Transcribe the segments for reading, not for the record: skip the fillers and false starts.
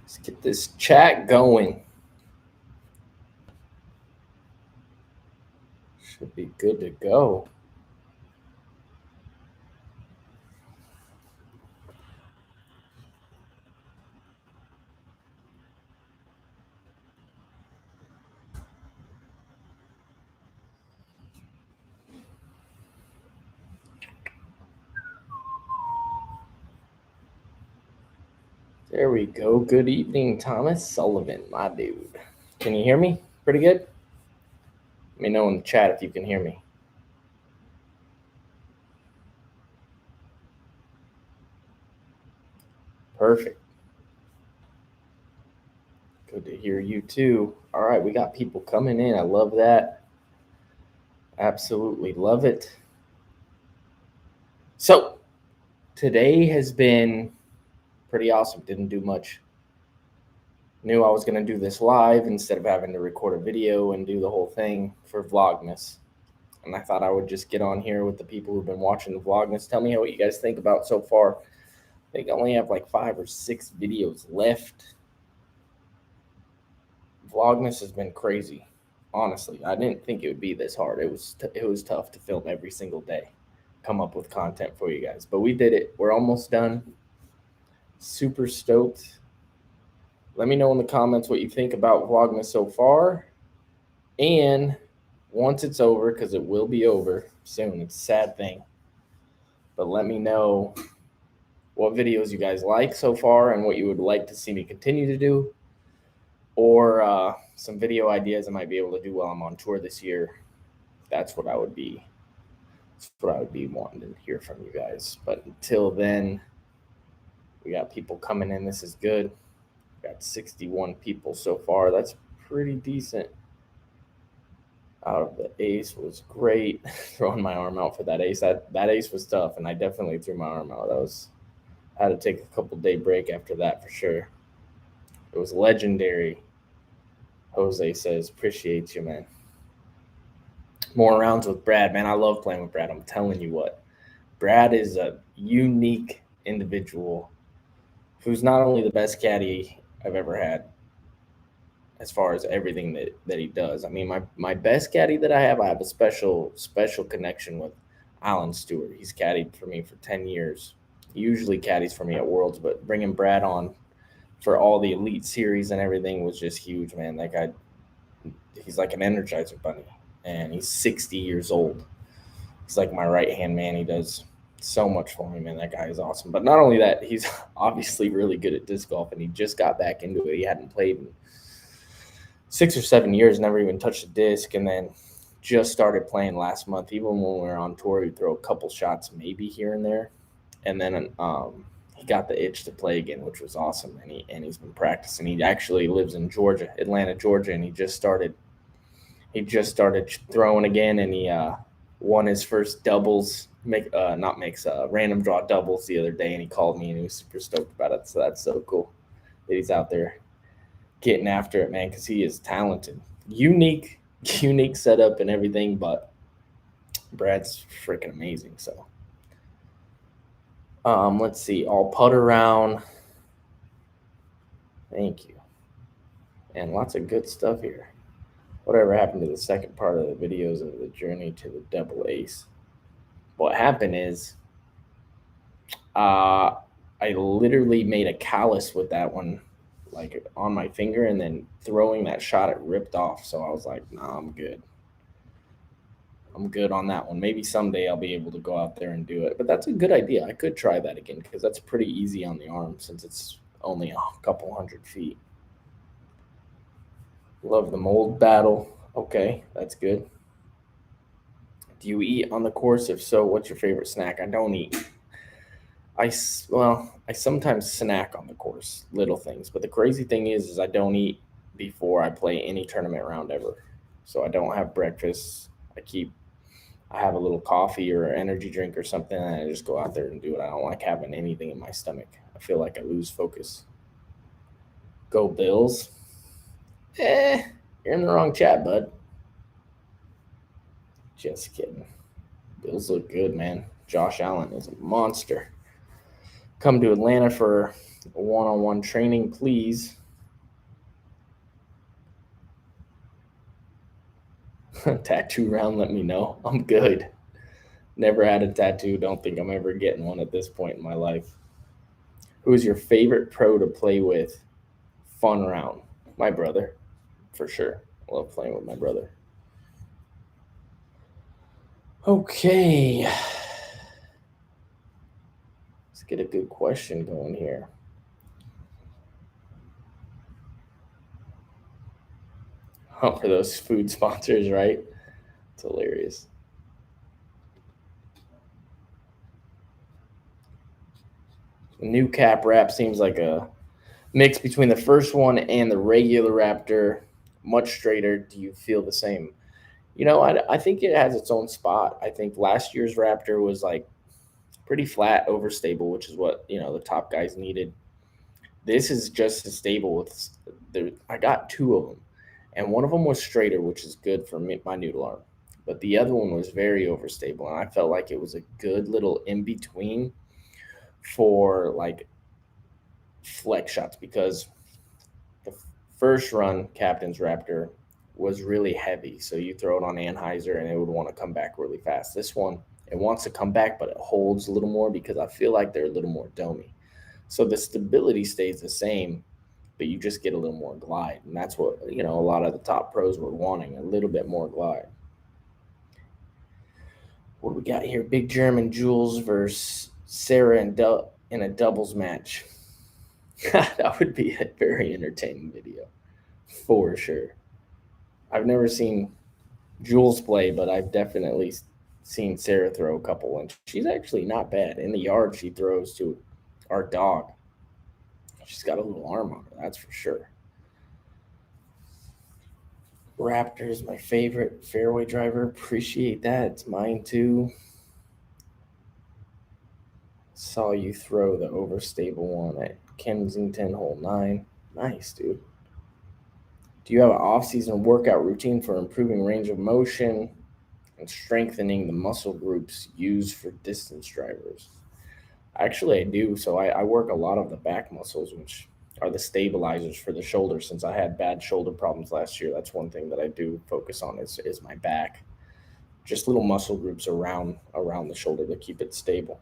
Let's get this chat going. Should be good to go. There we go. Good evening, Thomas Sullivan, my dude. Can you hear me pretty good? Let me know in the chat if you can hear me. Perfect. Good to hear you too. All right, we got people coming in. I love that. Absolutely love it. So, today has been pretty awesome. Didn't do much. Knew I was going to do this live instead of having to record a video and do the whole thing for Vlogmas. And I thought I would just get on here with the people who've been watching the Vlogmas. Tell me what you guys think about so far. I think I only have like 5 or 6 videos left. Vlogmas has been crazy. Honestly, I didn't think it would be this hard. It was tough to film every single day, come up with content for you guys. But we did it. We're almost done. Super stoked. Let me know in the comments what you think about Vlogmas so far. And once it's over, because it will be over soon, it's a sad thing. But let me know what videos you guys like so far and what you would like to see me continue to do, or some video ideas I might be able to do while I'm on tour this year. That's what I would be wanting to hear from you guys. But until then, we got people coming in. This is good. We got 61 people so far. That's pretty decent. Out of the ace was great. Throwing my arm out for that ace. That ace was tough, and I definitely threw my arm out. I had to take a couple day break after that for sure. It was legendary. Jose says, appreciate you, man. More rounds with Brad, man. I love playing with Brad. I'm telling you what. Brad is a unique individual who's not only the best caddy I've ever had as far as everything that he does. I mean, my best caddy that I have a special connection with Alan Stewart. He's caddied for me for 10 years. He usually caddies for me at Worlds, but bringing Brad on for all the Elite Series and everything was just huge, man. That guy, he's like an Energizer bunny, and he's 60 years old. He's like my right-hand man. He does so much for me, man. That guy is awesome. But not only that, he's obviously really good at disc golf, and he just got back into it. He hadn't played in 6 or 7 years, never even touched a disc, and then just started playing last month. Even when we were on tour, he'd throw a couple shots maybe here and there, and then he got the itch to play again, which was awesome. And he's been practicing. He actually lives in Georgia, Atlanta, Georgia, and he just started throwing again, and he won his first doubles, random draw doubles the other day, and he called me and he was super stoked about it. So that's so cool that he's out there getting after it, man, because he is talented. Unique setup and everything, but Brad's freaking amazing. So let's see, all putt around. Thank you. And lots of good stuff here. Whatever happened to the second part of the videos of the journey to the double ace? What happened is I literally made a callus with that one, like on my finger, and then throwing that shot, it ripped off. So I was like, nah, I'm good. I'm good on that one. Maybe someday I'll be able to go out there and do it. But that's a good idea. I could try that again because that's pretty easy on the arm since it's only a couple 100 feet. Love the mold battle. Okay, that's good. Do you eat on the course? If so, what's your favorite snack? I don't eat. I sometimes snack on the course, little things. But the crazy thing is I don't eat before I play any tournament round ever. So I don't have breakfast. I have a little coffee or energy drink or something, and I just go out there and do it. I don't like having anything in my stomach. I feel like I lose focus. Go Bills. You're in the wrong chat, bud. Just kidding. Bills look good, man. Josh Allen is a monster. Come to Atlanta for One-on-one training, please. Tattoo round, let me know. I'm good. Never had a tattoo. Don't think I'm ever getting one at this point in my life. Who is your favorite pro to play with? Fun round. My brother, for sure. I love playing with my brother. Okay. Let's get a good question going here. Oh, for those food sponsors, right? It's hilarious. The new cap wrap seems like a mix between the first one and the regular Raptor. Much straighter. Do you feel the same? I think it has its own spot. I think last year's Raptor was like pretty flat, overstable, which is what the top guys needed. This is just as stable with. I got two of them, and one of them was straighter, which is good for me, my noodle arm. But the other one was very overstable, and I felt like it was a good little in between for like flex shots because the first run Captain's Raptor was really heavy. So you throw it on Anheuser and it would want to come back really fast. This one, it wants to come back, but it holds a little more because I feel like they're a little more domey. So the stability stays the same, but you just get a little more glide. And that's what, a lot of the top pros were wanting, a little bit more glide. What do we got here? Big German Jules versus Sarah in a doubles match. That would be a very entertaining video, for sure. I've never seen Jules play, but I've definitely seen Sarah throw a couple, and she's actually not bad. In the yard, she throws to our dog. She's got a little arm on her, that's for sure. Raptor is my favorite fairway driver. Appreciate that. It's mine too. Saw you throw the overstable one at Kensington hole 9. Nice, dude. Do you have an off-season workout routine for improving range of motion and strengthening the muscle groups used for distance drivers? Actually, I do. So I work a lot of the back muscles, which are the stabilizers for the shoulder. Since I had bad shoulder problems last year, that's one thing that I do focus on is my back. Just little muscle groups around the shoulder to keep it stable.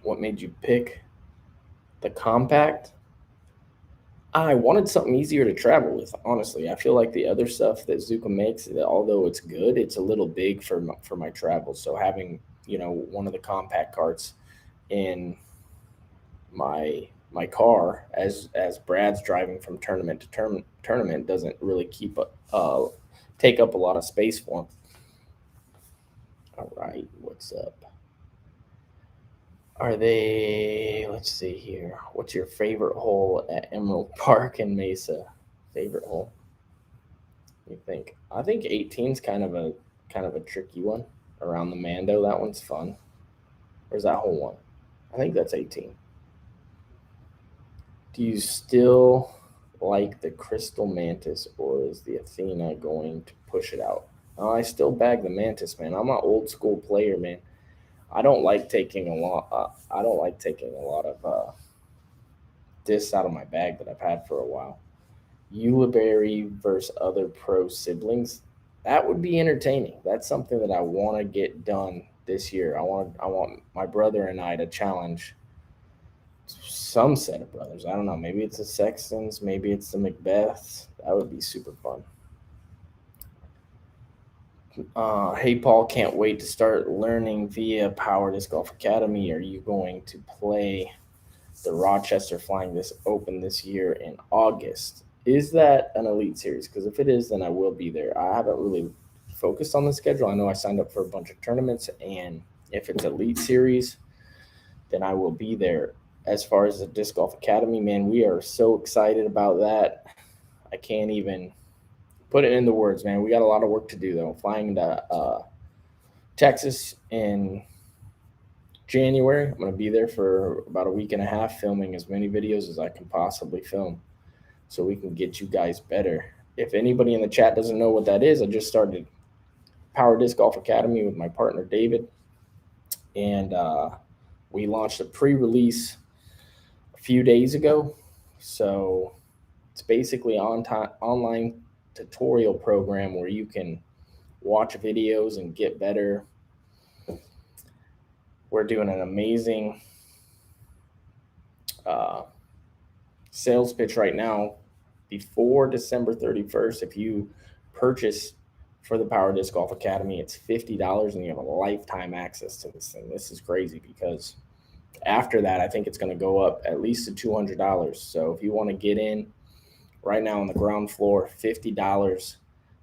What made you pick the compact? I wanted something easier to travel with, honestly. I feel like the other stuff that Zuka makes, although it's good, it's a little big for my travels. So having, one of the compact carts in my car as Brad's driving from tournament to tournament doesn't really take up a lot of space for him. All right, what's up? Let's see here. What's your favorite hole at Emerald Park in Mesa? Favorite hole? You think? I think 18's kind of a tricky one around the Mando. That one's fun. Where's that hole one? I think that's 18. Do you still like the Crystal Mantis, or is the Athena going to push it out? I still bag the Mantis, man. I'm an old school player, man. I don't like taking a lot. Of discs out of my bag that I've had for a while. Ulibarri versus other pro siblings. That would be entertaining. That's something that I want to get done this year. I want my brother and I to challenge some set of brothers. I don't know. Maybe it's the Sextons. Maybe it's the Macbeths. That would be super fun. Hey Paul, can't wait to start learning via Power Disc Golf Academy. Are you going to play the Rochester Flying Disc Open this year in August? Is that an elite series? Because if it is, then I will be there. I haven't really focused on the schedule. I know I signed up for a bunch of tournaments, and if it's elite series, then I will be there. As far as the Disc Golf Academy, man, we are so excited about that. I can't even put it into words, man. We got a lot of work to do, though. Flying to Texas in January. I'm going to be there for about a week and a half, filming as many videos as I can possibly film so we can get you guys better. If anybody in the chat doesn't know what that is, I just started Power Disc Golf Academy with my partner, David. And we launched a pre-release few days ago. So it's basically online tutorial program where you can watch videos and get better. We're doing an amazing sales pitch right now. Before December 31st, if you purchase for the Power Disc Golf Academy, it's $50 and you have a lifetime access to this thing. This is crazy because after that, I think it's going to go up at least to $200. So if you want to get in right now on the ground floor, $50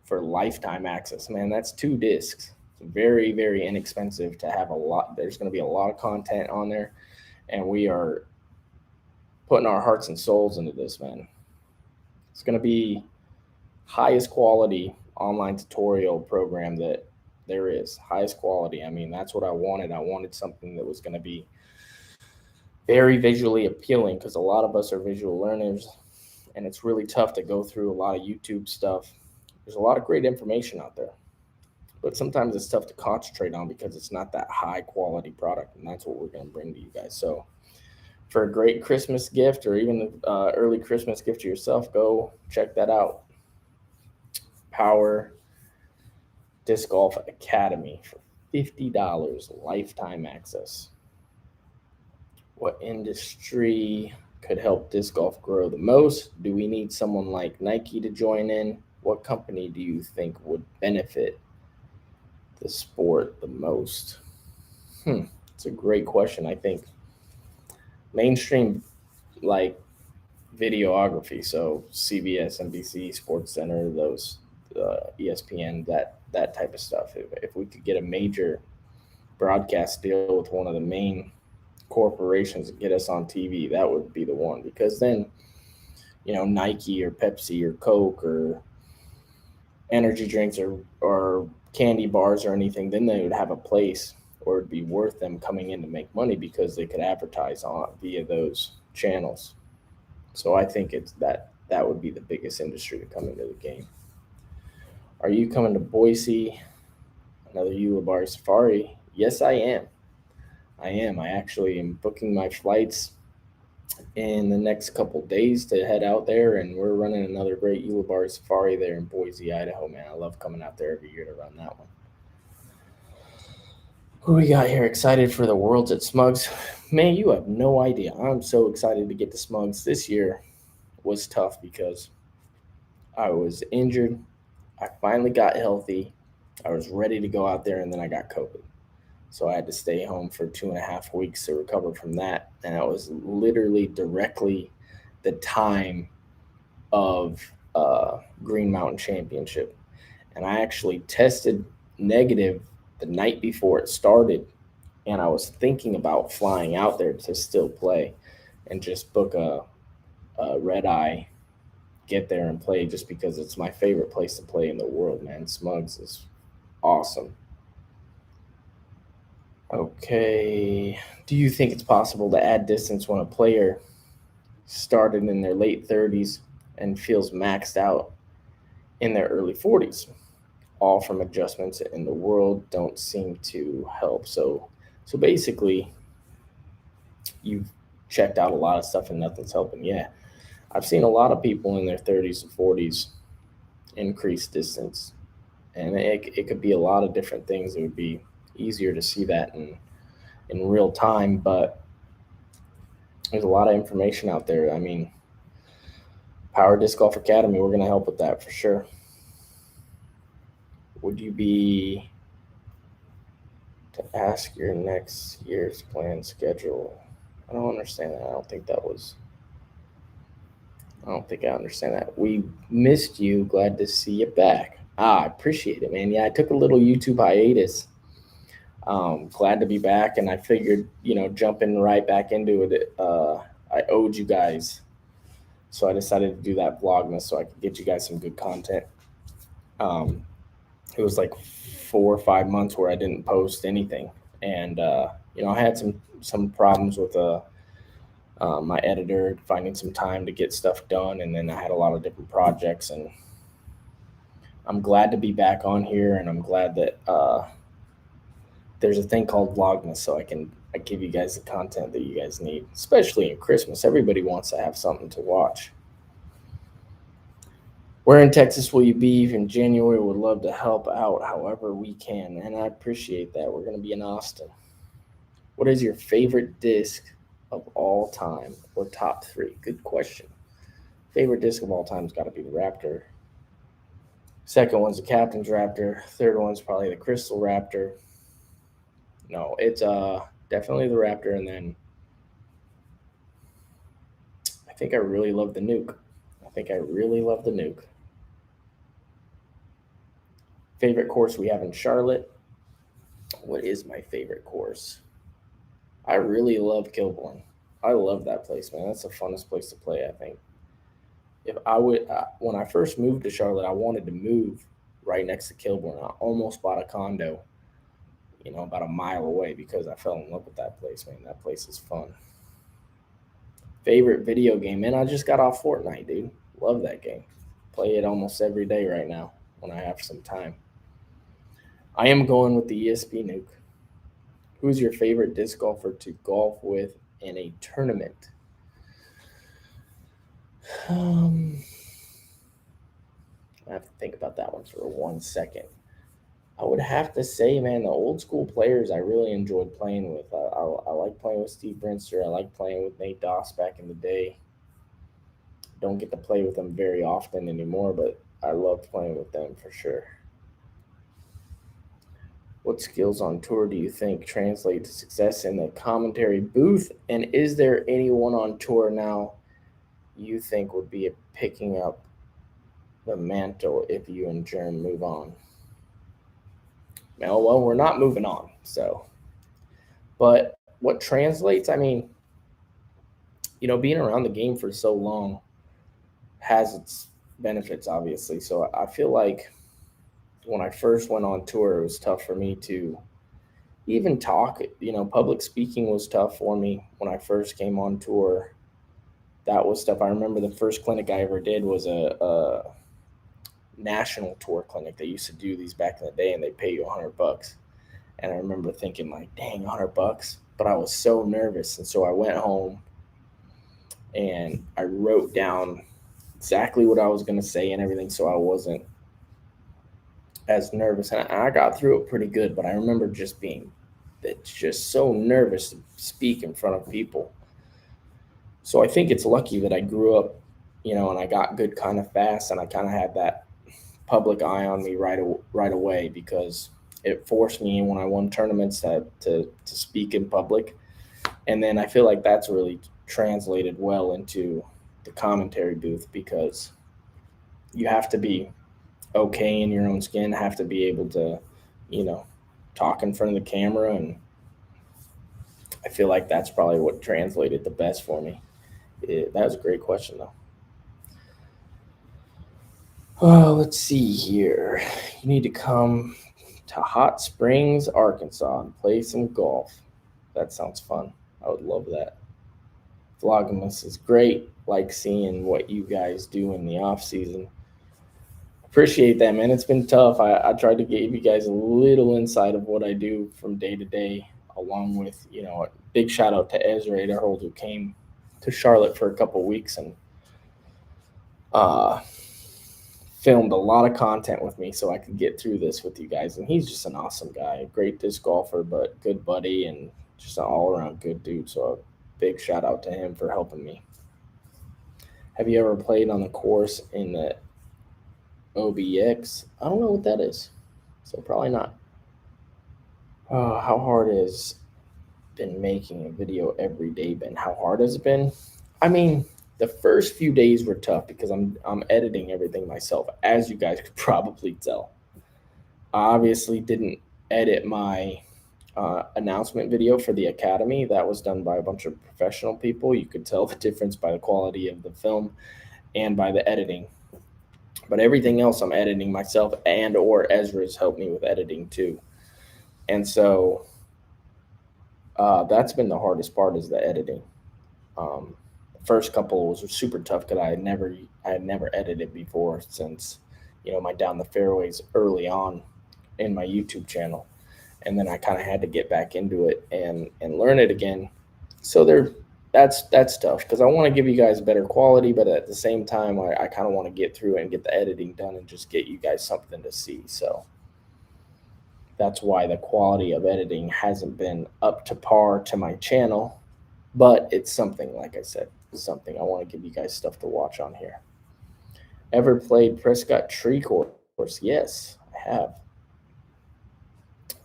for lifetime access. Man, that's 2 discs. It's very, very inexpensive to have a lot. There's going to be a lot of content on there, and we are putting our hearts and souls into this, man. It's going to be highest quality online tutorial program that there is. Highest quality. I mean, that's what I wanted. I wanted something that was going to be very visually appealing because a lot of us are visual learners, and it's really tough to go through a lot of YouTube stuff. There's a lot of great information out there, but sometimes it's tough to concentrate on because it's not that high quality product, and that's what we're going to bring to you guys. So for a great Christmas gift or even an early Christmas gift to yourself, go check that out. Power Disc Golf Academy for $50 lifetime access. What industry could help disc golf grow the most? Do we need someone like Nike to join in? What company do you think would benefit the sport the most? It's a great question. I think mainstream like videography, so CBS, NBC, Sports Center, those ESPN, that type of stuff. If we could get a major broadcast deal with one of the main corporations and get us on TV, that would be the one, because then, Nike or Pepsi or Coke or energy drinks or candy bars or anything, then they would have a place, or it'd be worth them coming in to make money because they could advertise on via those channels. So I think it's that would be the biggest industry to come into the game. Are you coming to Boise? Another Uli Goes Safari? Yes, I am. I actually am booking my flights in the next couple days to head out there, and we're running another great Uli Goes Safari there in Boise, Idaho. Man, I love coming out there every year to run that one. Who we got here? Excited for the Worlds at Smugs? Man, you have no idea. I'm so excited to get to Smugs. This year was tough because I was injured. I finally got healthy. I was ready to go out there, and then I got COVID. So I had to stay home for 2.5 weeks to recover from that. And it was literally directly the time of Green Mountain Championship. And I actually tested negative the night before it started, and I was thinking about flying out there to still play and just book a red eye, get there and play, just because it's my favorite place to play in the world, man. Smugs is awesome. Okay. Do you think it's possible to add distance when a player started in their late 30s and feels maxed out in their early 40s? All from adjustments in the world don't seem to help. So basically, you've checked out a lot of stuff and nothing's helping. Yeah, I've seen a lot of people in their 30s and 40s increase distance, and it could be a lot of different things. It would be easier to see that in real time, but there's a lot of information out there. I mean, Power Disc Golf Academy, we're going to help with that for sure. Would you be to ask your next year's planned schedule? I don't understand that. I don't think I understand that. We missed you. Glad to see you back. I appreciate it, man. Yeah, I took a little YouTube hiatus. Glad to be back, and I figured, jumping right back into it, I owed you guys. So I decided to do that Vlogmas so I could get you guys some good content. It was like 4 or 5 months where I didn't post anything. And, I had some problems with my editor, finding some time to get stuff done. And then I had a lot of different projects, and I'm glad to be back on here. And I'm glad that there's a thing called Vlogmas so I can I give you guys the content that you guys need, especially in Christmas. Everybody wants to have something to watch. Where in Texas will you be in January? Would love to help out however we can, and I appreciate that. We're going to be in Austin. What is your favorite disc of all time or top three? Good question. Favorite disc of all time has got to be the Raptor. Second one's the Captain's Raptor. Third one's probably the Crystal Raptor. No, it's definitely the Raptor, and then I think I really love the Nuke. Favorite course we have in Charlotte. What is my favorite course? I really love Kilbourne. I love that place, man. That's the funnest place to play, I think. If I would, when I first moved to Charlotte, I wanted to move right next to Kilbourne. I almost bought a condo, about a mile away because I fell in love with that place, man. That place is fun. Favorite video game, man. I just got off Fortnite, dude. Love that game. Play it almost every day right now when I have some time. I am going with the ESP Nuke. Who's your favorite disc golfer to golf with in a tournament? I have to think about that one for 1 second. I would have to say, man, the old school players I really enjoyed playing with. I like playing with Steve Brinster. I like playing with Nate Doss back in the day. Don't get to play with them very often anymore, but I loved playing with them for sure. What skills on tour do you think translate to success in the commentary booth? And is there anyone on tour now you think would be picking up the mantle if you and Germ move on? Well, we're not moving on. So, but what translates? I mean, being around the game for so long has its benefits, obviously. So I feel like when I first went on tour, it was tough for me to even talk. Public speaking was tough for me when I first came on tour. That was stuff. I remember the first clinic I ever did was a national tour clinic. They used to do these back in the day, and they pay you $100. And I remember thinking, like, dang, $100. But I was so nervous, and so I went home and I wrote down exactly what I was going to say and everything, so I wasn't as nervous. And I got through it pretty good. But I remember just being just so nervous to speak in front of people. So I think it's lucky that I grew up, and I got good kind of fast, and I kind of had that public eye on me right away, because it forced me when I won tournaments to speak in public. And then I feel like that's really translated well into the commentary booth, because you have to be okay in your own skin, have to be able to, talk in front of the camera. And I feel like that's probably what translated the best for me. That was a great question, though. Oh, let's see here. You need to come to Hot Springs, Arkansas, and play some golf. That sounds fun. I would love that. Vlogmas is great. Like seeing what you guys do in the off season. Appreciate that, man. It's been tough. I tried to give you guys a little insight of what I do from day to day, along with, a big shout out to Ezra Ederhold, who came to Charlotte for a couple weeks and filmed a lot of content with me so I could get through this with you guys. And he's just an awesome guy, a great disc golfer, but good buddy and just an all-around good dude. So a big shout out to him for helping me. Have you ever played on the course in the OBX? I don't know what that is, so probably not. How hard has been making a video every day been? How hard has it been? I mean, the first few days were tough because I'm editing everything myself, as you guys could probably tell. I obviously didn't edit my announcement video for the Academy. That was done by a bunch of professional people. You could tell the difference by the quality of the film and by the editing. But everything else I'm editing myself, and or Ezra's helped me with editing too. And so that's been the hardest part, is the editing. The first couple was super tough because I had never edited before, since my Down the Fairways early on in my YouTube channel. and then I kind of had to get back into it and learn it again. So that's tough because I want to give you guys better quality, but at the same time, I kind of want to get through it and get the editing done and just get you guys something to see. So that's why the quality of editing hasn't been up to par to my channel, but it's something, like I said, something I want to give you guys stuff to watch on here. Ever played Prescott Tree Course? Yes, I have.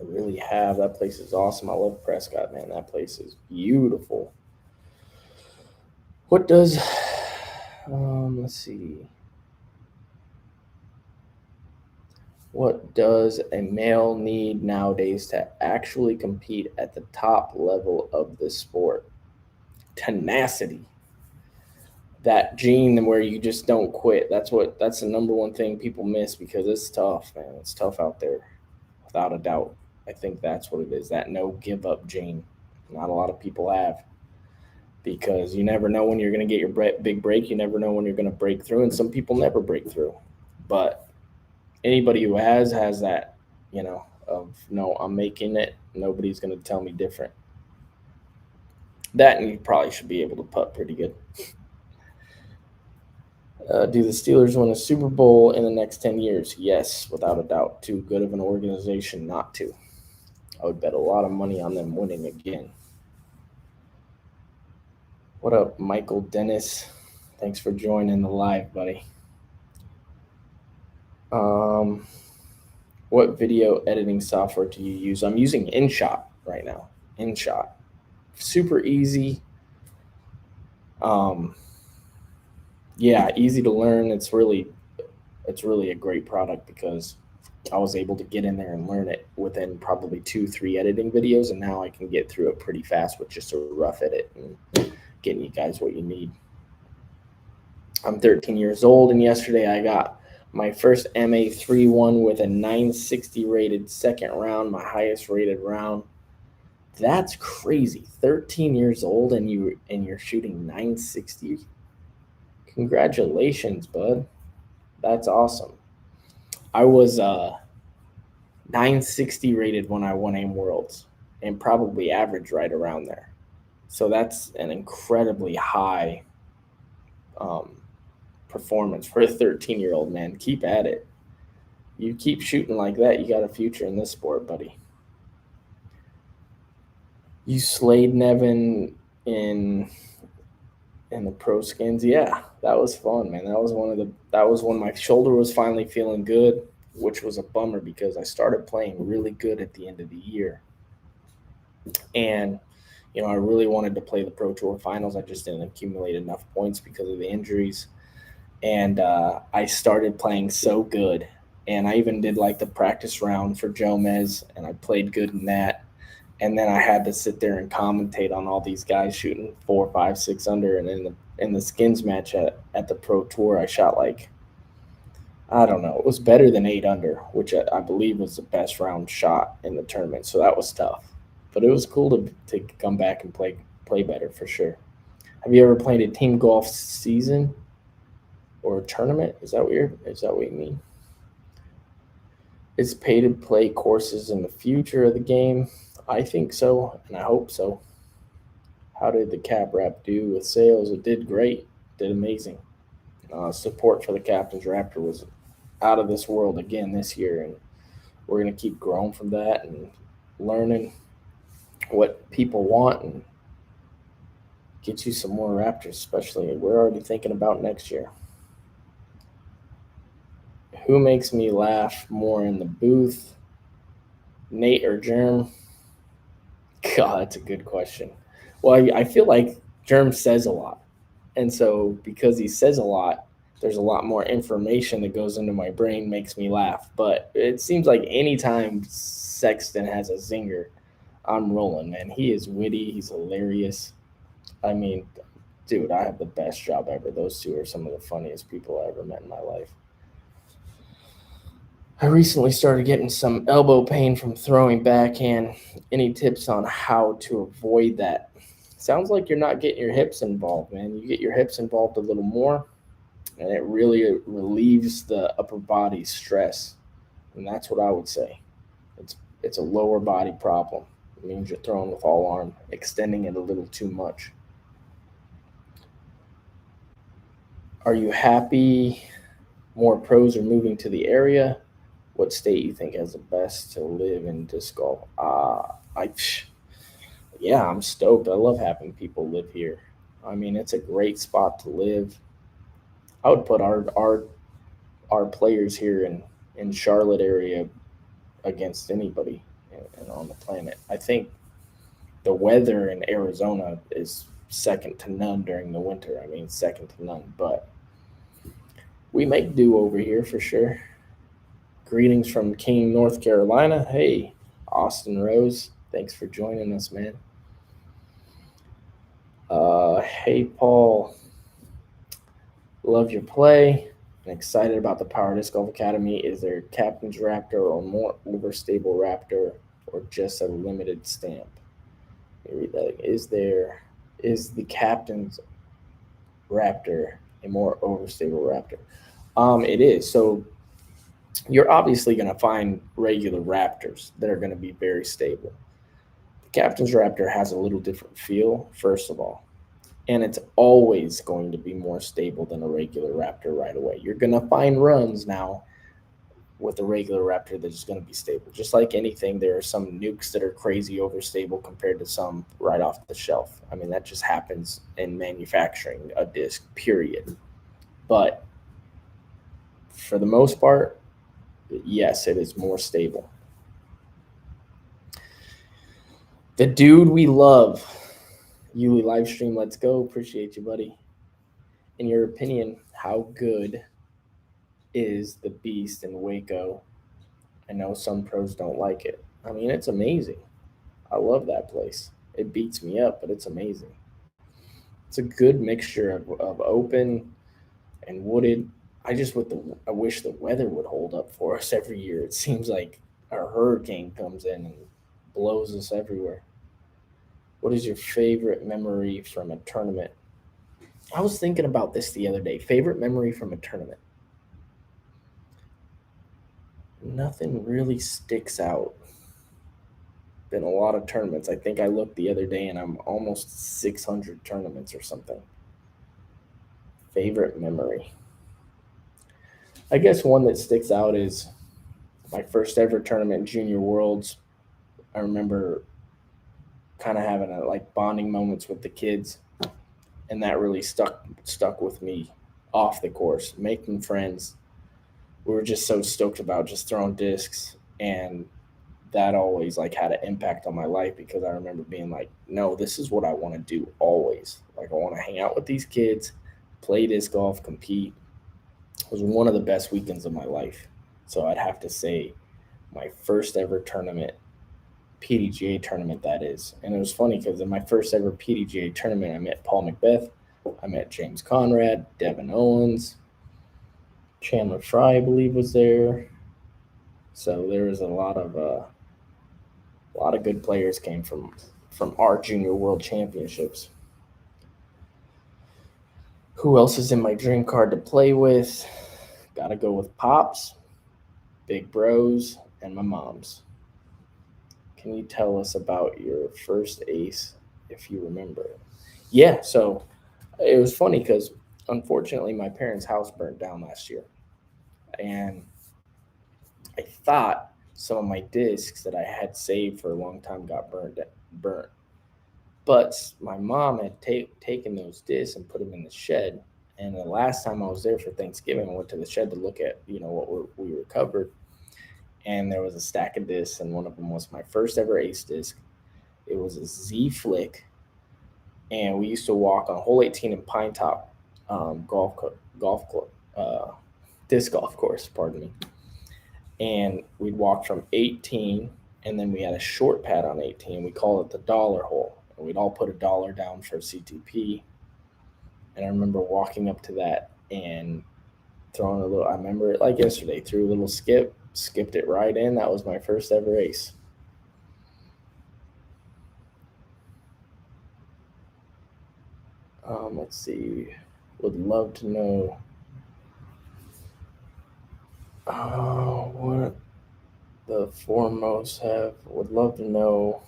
I really have. That place is awesome. I love Prescott, man. That place is beautiful. What does, let's see. What does a male need nowadays to actually compete at the top level of the sport? Tenacity. That gene where you just don't quit. That's the number one thing people miss because it's tough, man. It's tough out there, without a doubt. I think that's what it is. That no give up gene. Not a lot of people have, because you never know when you're going to get your big break. You never know when you're going to break through, and some people never break through. But anybody who has that, of no, I'm making it. Nobody's going to tell me different. That, and you probably should be able to putt pretty good. Do the Steelers win a Super Bowl in the next 10 years? Yes, without a doubt. Too good of an organization not to. I would bet a lot of money on them winning again. What up, Michael Dennis? Thanks for joining the live, buddy. What video editing software do you use? I'm using InShot right now. InShot. Super easy. Yeah, easy to learn. It's really a great product because I was able to get in there and learn it within probably 2-3 editing videos, and now I can get through it pretty fast with just a rough edit and getting you guys what you need. I'm 13 years old, and yesterday I got my first MA 3-1 with a 960 rated second round, my highest rated round. That's crazy. 13 years old and you're shooting 960. Congratulations, bud. That's awesome. I was 960 rated when I won AIM Worlds, and probably average right around there. So that's an incredibly high performance for a 13-year-old, man. Keep at it. You keep shooting like that, you got a future in this sport, buddy. You slayed Nevin in the pro skins. Yeah, that was fun, man. That was when my shoulder was finally feeling good, which was a bummer because I started playing really good at the end of the year. And I really wanted to play the Pro Tour finals. I just didn't accumulate enough points because of the injuries. And I started playing so good. And I even did like the practice round for Jomez, and I played good in that. And then I had to sit there and commentate on all these guys shooting 4, 5, 6 under. And in the skins match at the Pro Tour, I shot like, I don't know, it was better than 8 under, which I believe was the best round shot in the tournament. So that was tough. But it was cool to come back and play better for sure. Have you ever played a team golf season or a tournament? Is that what you mean? Is pay to play courses in the future of the game? I think so, and I hope so. How did the cap wrap do with sales? It did great. Did amazing. Support for the Captain's Raptor was out of this world again this year, and we're going to keep growing from that and learning what people want and get you some more Raptors, especially. We're already thinking about next year. Who makes me laugh more in the booth, Nate or Germ? God, that's a good question. Well, I feel like Germ says a lot. And so because he says a lot, there's a lot more information that goes into my brain, makes me laugh. But it seems like anytime Sexton has a zinger, I'm rolling, man. He is witty. He's hilarious. I mean, dude, I have the best job ever. Those two are some of the funniest people I ever met in my life. I recently started getting some elbow pain from throwing backhand. Any tips on how to avoid that? Sounds like you're not getting your hips involved, man. You get your hips involved a little more, and it really relieves the upper body stress. And that's what I would say. It's a lower body problem. It means you're throwing with all arm, extending it a little too much. Are you happy more pros are moving to the area? What state you think has the best to live in disc golf? Yeah, I'm stoked. I love having people live here. I mean, it's a great spot to live. I would put our players here in Charlotte area against anybody on the planet. I think the weather in Arizona is second to none during the winter. I mean, second to none. But we make do over here for sure. Greetings from King, North Carolina. Hey, Austin Rose. Thanks for joining us, man. Hey, Paul. Love your play. I'm excited about the Power Disc Golf Academy. Is there Captain's Raptor or more overstable Raptor or just a limited stamp? Let me read that. Is the Captain's Raptor a more overstable Raptor? It is. So you're obviously going to find regular Raptors that are going to be very stable. The Captain's Raptor has a little different feel, first of all, and it's always going to be more stable than a regular Raptor right away. You're going to find runs now with a regular Raptor that is going to be stable. Just like anything, there are some nukes that are crazy overstable compared to some right off the shelf. I mean, that just happens in manufacturing a disc, period. But for the most part, yes, it is more stable. The dude we love, Uli Livestream, let's go. Appreciate you, buddy. In your opinion, how good is the Beast in Waco? I know some pros don't like it. I mean, it's amazing. I love that place. It beats me up, but it's amazing. It's a good mixture of open and wooded. I wish the weather would hold up for us every year. It seems like a hurricane comes in and blows us everywhere. What is your favorite memory from a tournament? I was thinking about this the other day. Favorite memory from a tournament? Nothing really sticks out. Been a lot of tournaments. I think I looked the other day and I'm almost 600 tournaments or something. Favorite memory? I guess one that sticks out is my first ever tournament, Junior Worlds. I remember kind of having bonding moments with the kids, and that really stuck with me off the course, making friends. We were just so stoked about just throwing discs, and that always had an impact on my life because I remember being like, no, this is what I want to do always. I want to hang out with these kids, play disc golf, compete. It was one of the best weekends of my life. So I'd have to say my first ever tournament, PDGA tournament, that is. And it was funny because in my first ever PDGA tournament, I met Paul Macbeth, I met James Conrad, Devin Owens, Chandler Fry, I believe, was there. So there was a lot of good players came from our Junior World Championships. Who else is in my dream card to play with? Got to go with Pops, Big Bros, and my moms. Can you tell us about your first ace, if you remember? Yeah, so it was funny because unfortunately my parents' house burned down last year. And I thought some of my discs that I had saved for a long time got burnt. But my mom had taken those discs and put them in the shed. And the last time I was there for Thanksgiving, I went to the shed to look at, what we recovered. And there was a stack of discs, and one of them was my first ever ace disc. It was a Z Flick, and we used to walk on hole 18 in Pine Top disc golf course, pardon me. And we'd walk from 18, and then we had a short pad on 18. We call it the dollar hole. And we'd all put $1 down for CTP. And I remember walking up to that and throwing a little, I remember it like yesterday, threw a little skip, skipped it right in. That was my first ever ace. Let's see. Would love to know. What? The foremost would love to know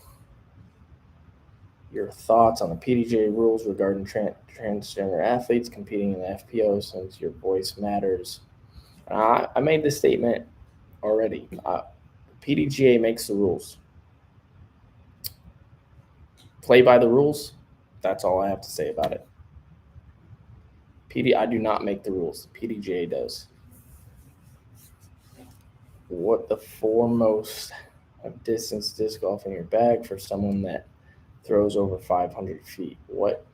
your thoughts on the PDJ rules regarding transgender athletes competing in the FPO since your voice matters. I made this statement already. PDGA makes the rules. Play by the rules. That's all I have to say about it. I do not make the rules. PDGA does. What the foremost of distance disc golf in your bag for someone that throws over 500 feet? What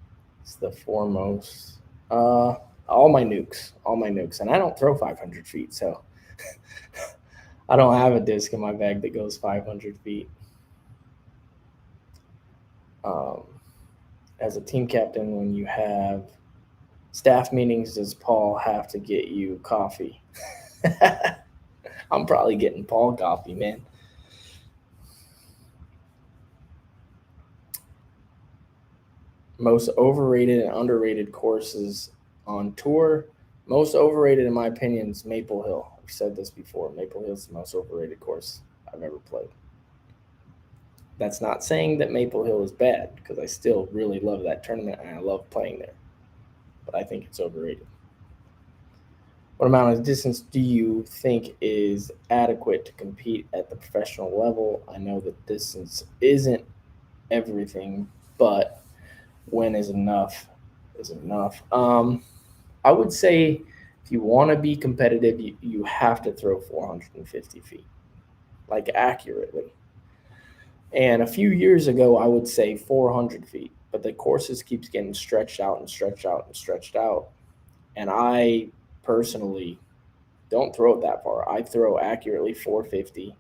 is the foremost? All my nukes, and I don't throw 500 feet, so I don't have a disc in my bag that goes 500 feet. As a team captain, when you have staff meetings, does Paul have to get you coffee? I'm probably getting Paul coffee, man. Most overrated and underrated courses on tour. Most overrated, in my opinion, is Maple Hill. I've said this before. Maple Hill is the most overrated course I've ever played. That's not saying that Maple Hill is bad, because I still really love that tournament and I love playing there. But I think it's overrated. What amount of distance do you think is adequate to compete at the professional level? I know that distance isn't everything, but when is enough is enough. I would say if you want to be competitive, you have to throw 450 feet, like accurately. And a few years ago, I would say 400 feet, but the courses keeps getting stretched out and stretched out and stretched out. And I personally don't throw it that far. I throw accurately 450,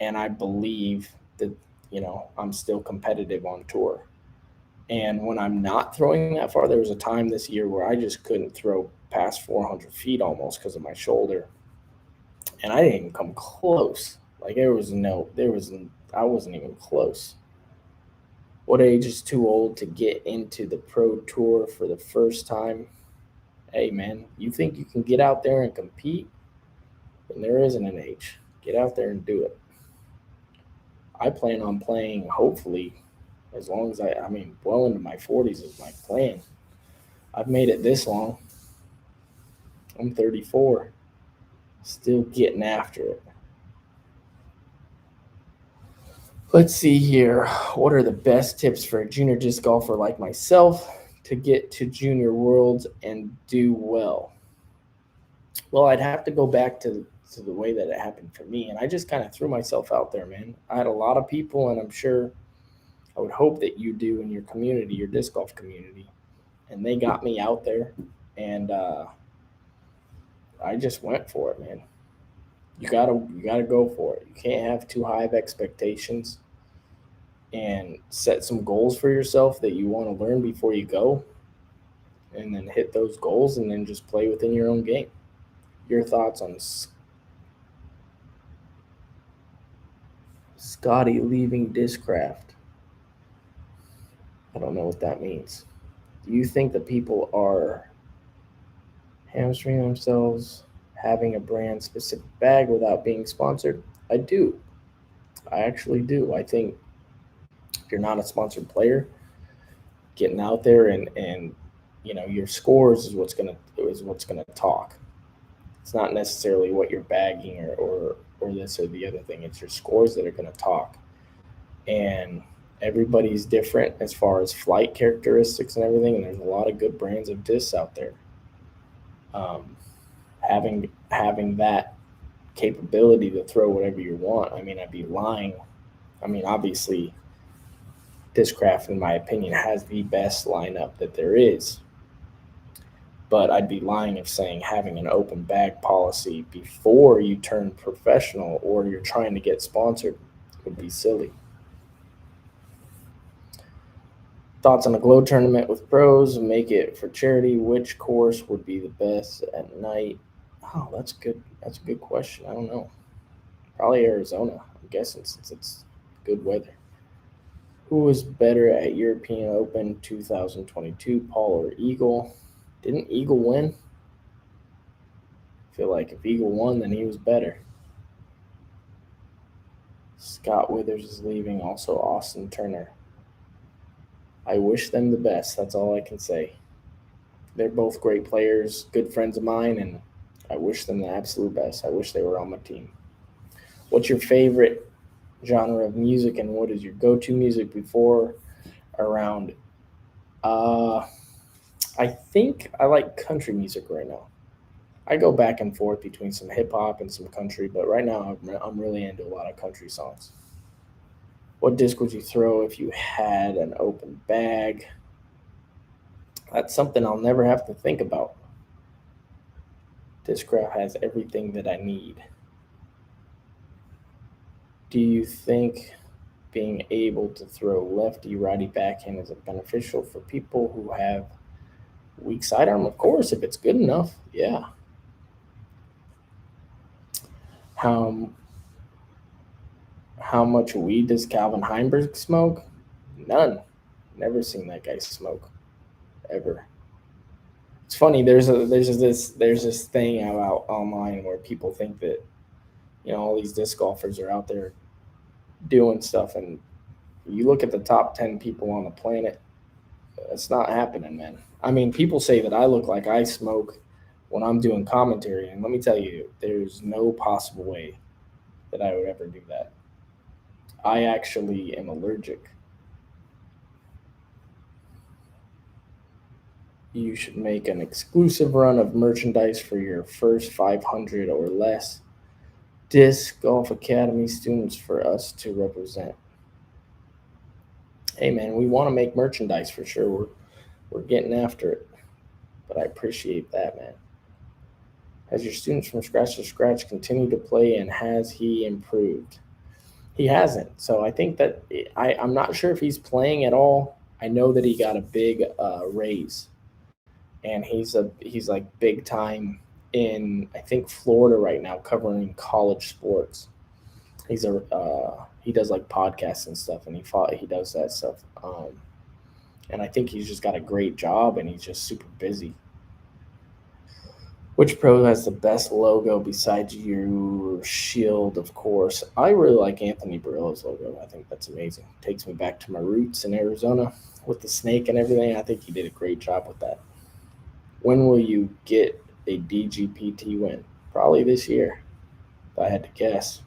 and I believe that, I'm still competitive on tour. And when I'm not throwing that far, there was a time this year where I just couldn't throw past 400 feet almost because of my shoulder. And I didn't even come close. Like I wasn't even close. What age is too old to get into the pro tour for the first time? Hey man, you think you can get out there and compete? Then there isn't an age. Get out there and do it. I plan on playing, hopefully, as long as well into my 40s is my plan. I've made it this long. I'm 34, still getting after it. Let's see here. What are the best tips for a junior disc golfer like myself to get to junior worlds and do well? Well, I'd have to go back to the way that it happened for me. And I just kind of threw myself out there, man. I had a lot of people, and I'm sure I would hope that you do in your community, your disc golf community. And they got me out there, and I just went for it, man. You gotta go for it. You can't have too high of expectations, and set some goals for yourself that you want to learn before you go, and then hit those goals, and then just play within your own game. Your thoughts on Scotty leaving Discraft? I don't know what that means. Do you think that people are hamstringing themselves having a brand specific bag without being sponsored? I do. I actually do. I think if you're not a sponsored player, getting out there and your scores is what's gonna talk. It's not necessarily what you're bagging or this or the other thing. It's your scores that are gonna talk. And everybody's different as far as flight characteristics and everything, and there's a lot of good brands of discs out there. Having that capability to throw whatever you want, I'd be lying. Obviously, Discraft, in my opinion, has the best lineup that there is. But I'd be lying if saying having an open bag policy before you turn professional or you're trying to get sponsored would be silly. Thoughts on a glow tournament with pros, make it for charity. Which course would be the best at night? Oh, that's good. That's a good question. I don't know. Probably Arizona, I'm guessing, since it's good weather. Who was better at European Open 2022, Paul or Eagle? Didn't Eagle win? I feel like if Eagle won, then he was better. Scott Withers is leaving. Also, Austin Turner. I wish them the best. That's all I can say. They're both great players, good friends of mine, and I wish them the absolute best. I wish they were on my team. What's your favorite genre of music, and what is your go-to music before around? I think I like country music right now. I go back and forth between some hip hop and some country, but right now I'm really into a lot of country songs. What disc would you throw if you had an open bag? That's something I'll never have to think about. Discraft has everything that I need. Do you think being able to throw lefty righty backhand is beneficial for people who have weak sidearm? Of course, if it's good enough, yeah. How much weed does Calvin Heinberg smoke? None. Never seen that guy smoke, ever. It's funny. There's this thing out online where people think that all these disc golfers are out there doing stuff, and you look at the top 10 people on the planet. It's not happening, man. I mean, people say that I look like I smoke when I'm doing commentary, and let me tell you, there's no possible way that I would ever do that. I actually am allergic. You should make an exclusive run of merchandise for your first 500 or less Disc Golf Academy students for us to represent. Hey, man, we want to make merchandise for sure. We're getting after it, but I appreciate that, man. Has your students from scratch to scratch continued to play, and has he improved? He hasn't. So I think that I'm not sure if he's playing at all. I know that he got a big raise, and he's like big time in, I think, Florida right now, covering college sports. He does like podcasts and stuff, and he does that stuff. And I think he's just got a great job, and he's just super busy. Which pro has the best logo besides your shield, of course? I really like Anthony Barillo's logo. I think that's amazing. Takes me back to my roots in Arizona with the snake and everything. I think he did a great job with that. When will you get a DGPT win? Probably this year, if I had to guess.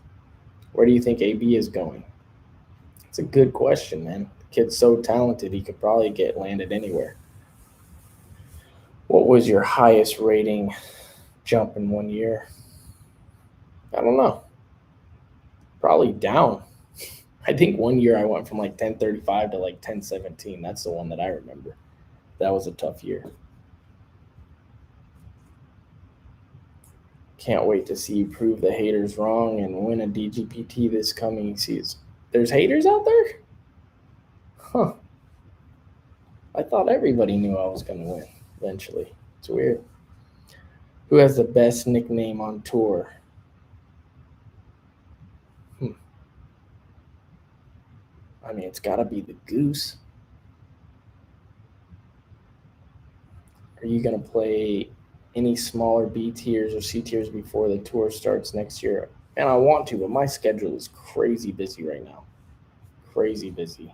Where do you think AB is going? It's a good question, man. The kid's so talented, he could probably get landed anywhere. What was your highest rating jump in 1 year? I don't know. Probably down. I think 1 year I went from like 1035 to like 1017. That's the one that I remember. That was a tough year. Can't wait to see you prove the haters wrong and win a DGPT this coming season. There's haters out there? Huh. I thought everybody knew I was going to win eventually. It's weird. Who has the best nickname on tour? I mean, it's got to be the Goose. Are you going to play any smaller B tiers or C tiers before the tour starts next year? And I want to, but my schedule is crazy busy right now. Crazy busy.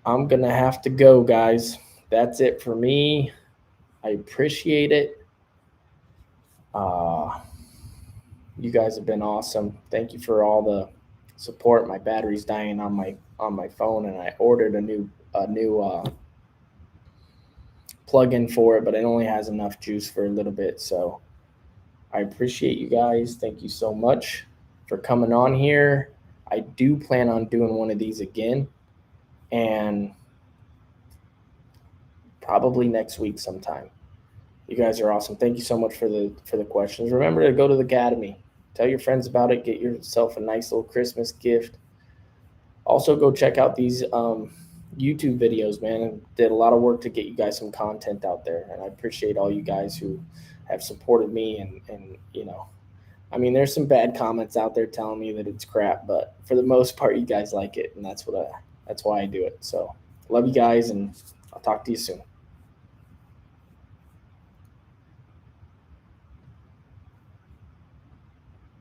I'm going to have to go, guys. That's it for me. I appreciate it. You guys have been awesome. Thank you for all the support. My battery's dying on my phone, and I ordered a new plug-in for it, but it only has enough juice for a little bit. So I appreciate you guys. Thank you so much for coming on here. I do plan on doing one of these again, and probably next week sometime. You guys are awesome. Thank you so much for the questions. Remember to go to the Academy. Tell your friends about it. Get yourself a nice little Christmas gift. Also, go check out these YouTube videos, man. I did a lot of work to get you guys some content out there, and I appreciate all you guys who have supported me. And I mean, there's some bad comments out there telling me that it's crap, but for the most part, you guys like it, and that's why I do it. So, love you guys, and I'll talk to you soon.